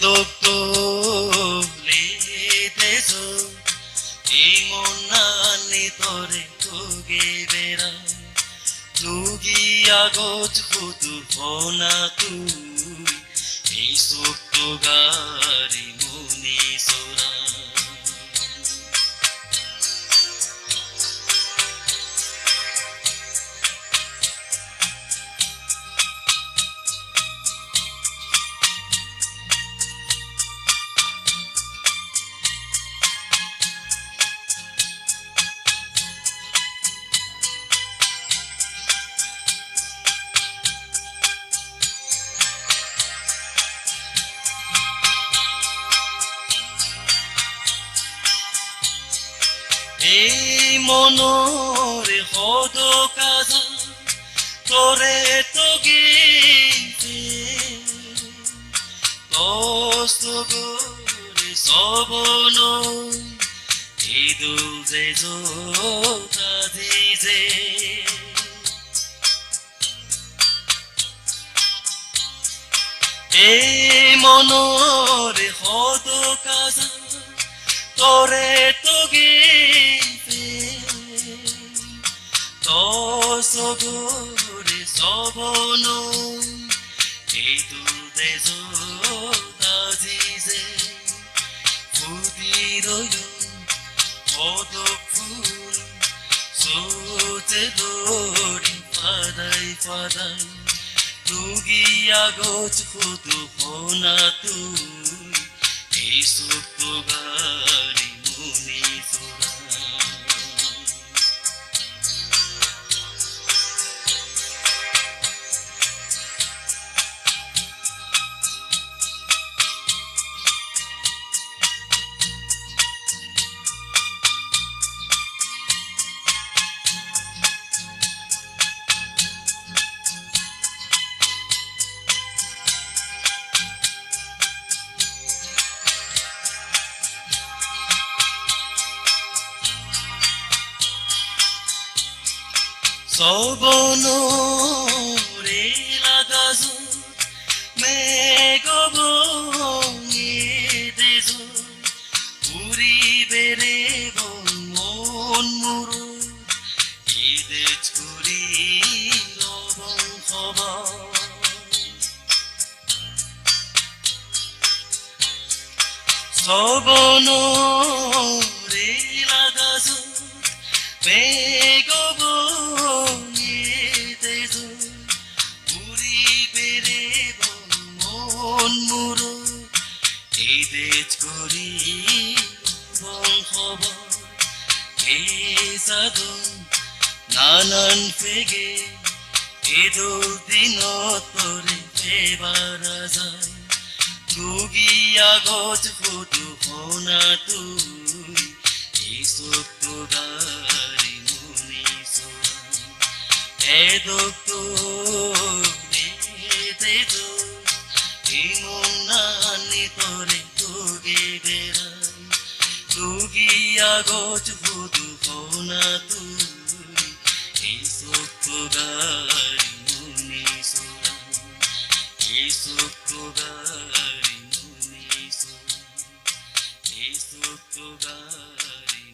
doktor letezo imonani tore tuge bera tugi agot hutu hona tu ei sokto gari muni sora এই মনরে হদো কাজা তোরে তো গীতে তস্তগরে সবন ইদু যে জোতাধি যে এই মনরে হদো কাজা তোরে তো গীতে তস্তগরে সবন ইদু যে জোতাধি যে ফুদিরয় হদো ফুল সোতে দড়ি পাদাই পাদাই তুগিয়া গছ খুদু হোনা তুই এই সুপ্ত গারি মুনি সোরা সবন রে লাগাজু মেঘ বঙে দেজু উড়ি বেড়ে মন মুরু ঈদে ছুরি লবং খবর সবন রে লাগাজু মেঘ বঙে দেজু উড়ি বেড়ে মন মুরু ঈদে ছুরি লবং খবর কে সাধন নানান ফেগে ঈদুল দিন তোরে পেবারা যায় তুগিয়া গছ ফুটু হোনা তুই এই সত্য গারি মুনি সোরা এ doktor letezo imonani tore tuge berai tugia gছ ফুটু হোনা তুই এই সত্য গারি মুনি সোরা এই সত্য গারি মুনি সোরা এই সত্য গারি